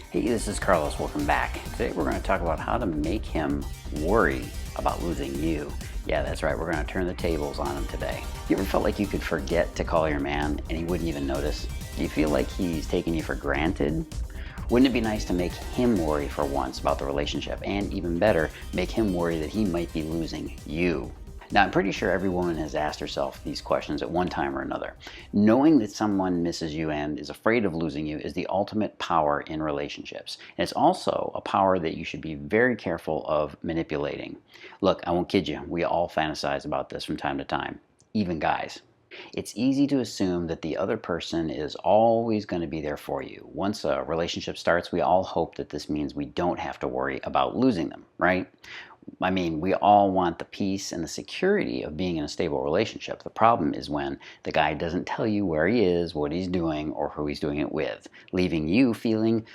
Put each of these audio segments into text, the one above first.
Hey, this is Carlos. Welcome back. Today we're going to talk about how to make him worry about losing you. Yeah, that's right. We're going to turn the tables on him today. You ever felt like you could forget to call your man and he wouldn't even notice? Do you feel like he's taking you for granted? Wouldn't it be nice to make him worry for once about the relationship, and even better, make him worry that he might be losing you? Now, I'm pretty sure every woman has asked herself these questions at one time or another. Knowing that someone misses you and is afraid of losing you is the ultimate power in relationships. And it's also a power that you should be very careful of manipulating. Look, I won't kid you, we all fantasize about this from time to time, even guys. It's easy to assume that the other person is always going to be there for you. Once a relationship starts, we all hope that this means we don't have to worry about losing them, right? I mean, we all want the peace and the security of being in a stable relationship. The problem is when the guy doesn't tell you where he is, what he's doing, or who he's doing it with, leaving you feeling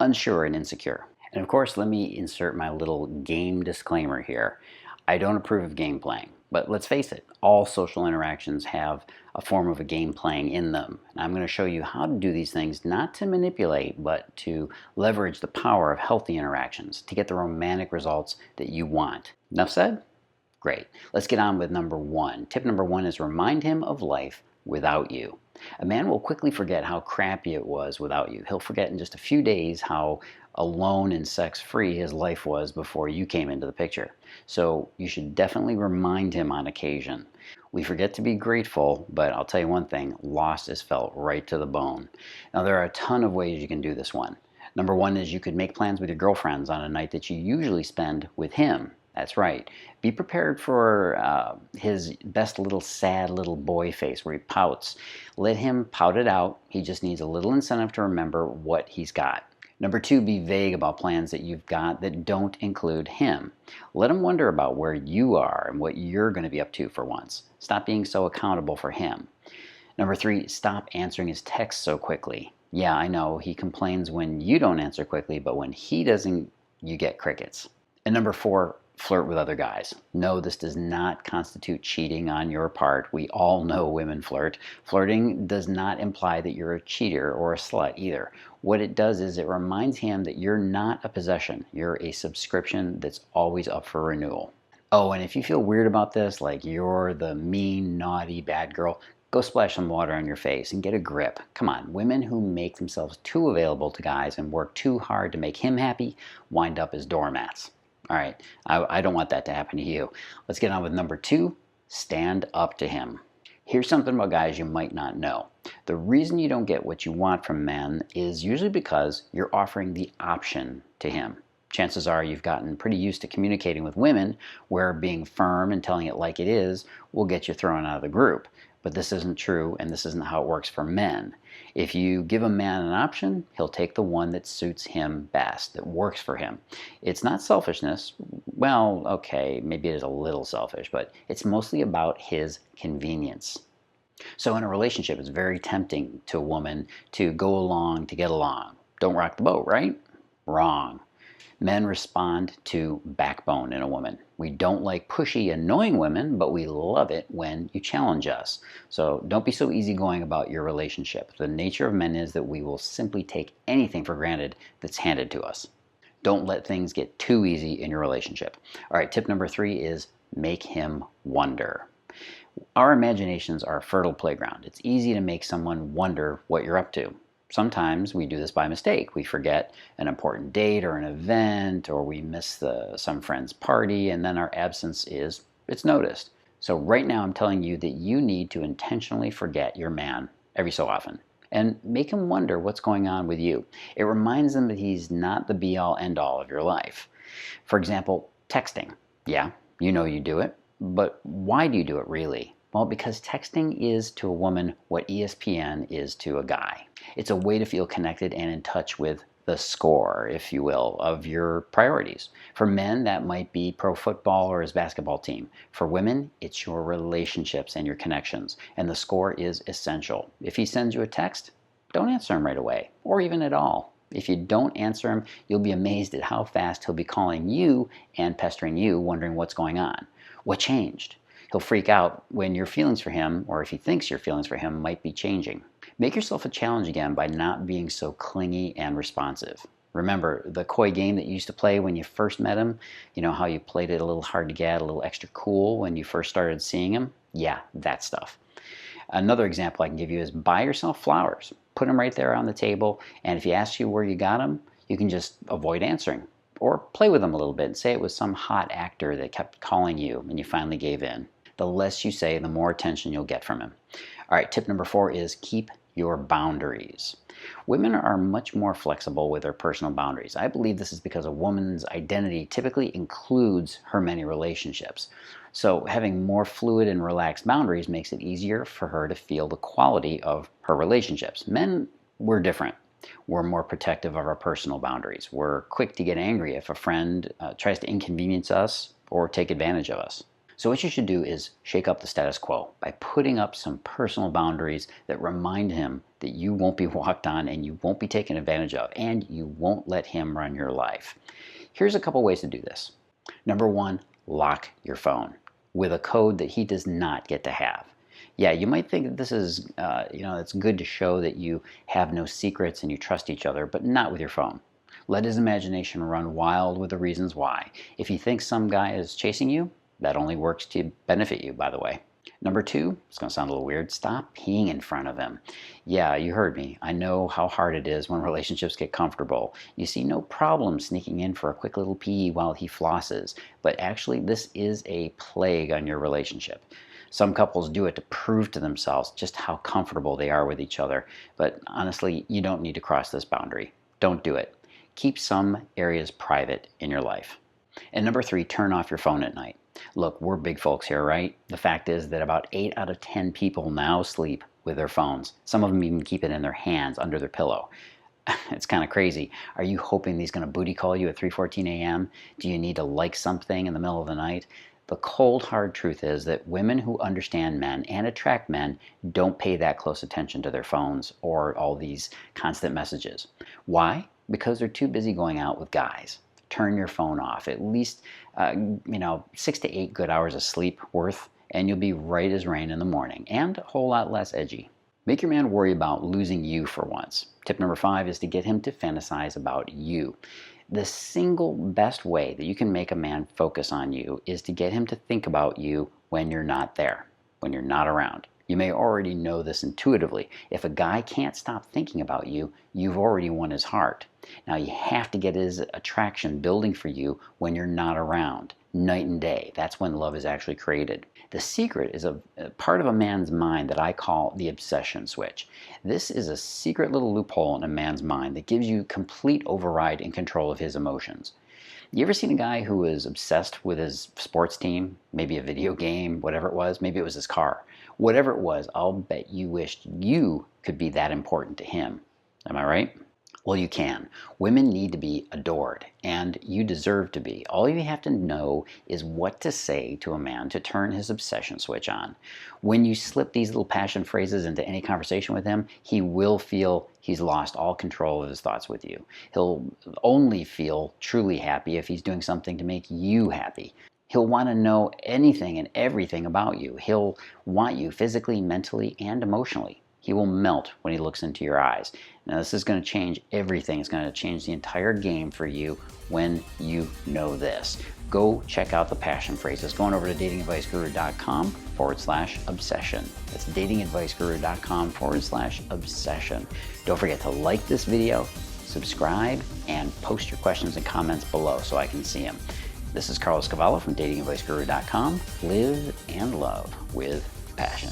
unsure and insecure. And of course, let me insert my little game disclaimer here. I don't approve of game playing, but let's face it, all social interactions have a form of a game playing in them. And I'm going to show you how to do these things, not to manipulate, but to leverage the power of healthy interactions to get the romantic results that you want. Enough said? Great. Let's get on with number one. Tip number one is remind him of life without you. A man will quickly forget how crappy it was without you. He'll forget in just a few days how alone and sex-free his life was before you came into the picture. So you should definitely remind him on occasion. We forget to be grateful, but I'll tell you one thing, loss is felt right to the bone. Now there are a ton of ways you can do this one. Number one is you could make plans with your girlfriends on a night that you usually spend with him. That's right. Be prepared for his best little sad little boy face where he pouts. Let him pout it out. He just needs a little incentive to remember what he's got. Number two, be vague about plans that you've got that don't include him. Let him wonder about where you are and what you're going to be up to for once. Stop being so accountable for him. Number three, stop answering his texts so quickly. Yeah, I know, he complains when you don't answer quickly, but when he doesn't, you get crickets. And number four, flirt with other guys. No, this does not constitute cheating on your part. We all know women flirt. Flirting does not imply that you're a cheater or a slut either. What it does is it reminds him that you're not a possession. You're a subscription that's always up for renewal. Oh, and if you feel weird about this, like you're the mean, naughty, bad girl, go splash some water on your face and get a grip. Come on, women who make themselves too available to guys and work too hard to make him happy wind up as doormats. All right, I don't want that to happen to you. Let's get on with number two, stand up to him. Here's something about guys you might not know. The reason you don't get what you want from men is usually because you're offering the option to him. Chances are you've gotten pretty used to communicating with women where being firm and telling it like it is will get you thrown out of the group. But this isn't true, and this isn't how it works for men. If you give a man an option, he'll take the one that suits him best, that works for him. It's not selfishness. Well, okay, maybe it is a little selfish, but it's mostly about his convenience. So in a relationship, it's very tempting to a woman to go along to get along. Don't rock the boat, right? Wrong. Men respond to backbone in a woman. We don't like pushy, annoying women, but we love it when you challenge us. So don't be so easygoing about your relationship. The nature of men is that we will simply take anything for granted that's handed to us. Don't let things get too easy in your relationship. All right, tip number three is make him wonder. Our imaginations are a fertile playground. It's easy to make someone wonder what you're up to. Sometimes we do this by mistake. We forget an important date or an event, or we miss some friend's party, and then our absence it's noticed. So right now I'm telling you that you need to intentionally forget your man every so often and make him wonder what's going on with you. It reminds him that he's not the be-all end-all of your life. For example, texting. Yeah, you know you do it, but why do you do it really? Well, because texting is to a woman what ESPN is to a guy. It's a way to feel connected and in touch with the score, if you will, of your priorities. For men, that might be pro football or his basketball team. For women, it's your relationships and your connections, and the score is essential. If he sends you a text, don't answer him right away, or even at all. If you don't answer him, you'll be amazed at how fast he'll be calling you and pestering you, wondering what's going on. What changed? He'll freak out when your feelings for him, or if he thinks your feelings for him, might be changing. Make yourself a challenge again by not being so clingy and responsive. Remember the coy game that you used to play when you first met him? You know how you played it a little hard to get, a little extra cool when you first started seeing him? Yeah, that stuff. Another example I can give you is buy yourself flowers. Put them right there on the table, and if he asks you where you got them, you can just avoid answering. Or play with them a little bit and say it was some hot actor that kept calling you and you finally gave in. The less you say, the more attention you'll get from him. All right, tip number 4 is keep your boundaries. Women are much more flexible with their personal boundaries. I believe this is because a woman's identity typically includes her many relationships. So having more fluid and relaxed boundaries makes it easier for her to feel the quality of her relationships. Men, we're different. We're more protective of our personal boundaries. We're quick to get angry if a friend tries to inconvenience us or take advantage of us. So what you should do is shake up the status quo by putting up some personal boundaries that remind him that you won't be walked on and you won't be taken advantage of and you won't let him run your life. Here's a couple ways to do this. Number 1, lock your phone with a code that he does not get to have. Yeah, you might think that this is, it's good to show that you have no secrets and you trust each other, but not with your phone. Let his imagination run wild with the reasons why. If he thinks some guy is chasing you, that only works to benefit you, by the way. Number 2, it's going to sound a little weird, stop peeing in front of him. Yeah, you heard me. I know how hard it is when relationships get comfortable. You see no problem sneaking in for a quick little pee while he flosses, but actually this is a plague on your relationship. Some couples do it to prove to themselves just how comfortable they are with each other, but honestly, you don't need to cross this boundary. Don't do it. Keep some areas private in your life. And number 3, turn off your phone at night. Look, we're big folks here, right? The fact is that about 8 out of 10 people now sleep with their phones. Some of them even keep it in their hands under their pillow. It's kind of crazy. Are you hoping he's going to booty call you at 3:14 a.m.? Do you need to like something in the middle of the night? The cold, hard truth is that women who understand men and attract men don't pay that close attention to their phones or all these constant messages. Why? Because they're too busy going out with guys. Turn your phone off. At least, 6 to 8 good hours of sleep worth, and you'll be right as rain in the morning, and a whole lot less edgy. Make your man worry about losing you for once. Tip number 5 is to get him to fantasize about you. The single best way that you can make a man focus on you is to get him to think about you when you're not there, when you're not around. You may already know this intuitively. If a guy can't stop thinking about you, you've already won his heart. Now you have to get his attraction building for you when you're not around, night and day. That's when love is actually created. The secret is a part of a man's mind that I call the obsession switch. This is a secret little loophole in a man's mind that gives you complete override and control of his emotions. You ever seen a guy who was obsessed with his sports team, maybe a video game, whatever it was, maybe it was his car. Whatever it was, I'll bet you wished you could be that important to him. Am I right? Well, you can. Women need to be adored, and you deserve to be. All you have to know is what to say to a man to turn his obsession switch on. When you slip these little passion phrases into any conversation with him, he will feel he's lost all control of his thoughts with you. He'll only feel truly happy if he's doing something to make you happy. He'll want to know anything and everything about you. He'll want you physically, mentally, and emotionally. He will melt when he looks into your eyes. Now, this is going to change everything. It's going to change the entire game for you when you know this. Go check out the passion phrases. Go on over to datingadviceguru.com/obsession. That's datingadviceguru.com/obsession. Don't forget to like this video, subscribe, and post your questions and comments below so I can see them. This is Cavallo from datingadviceguru.com. Live and love with passion.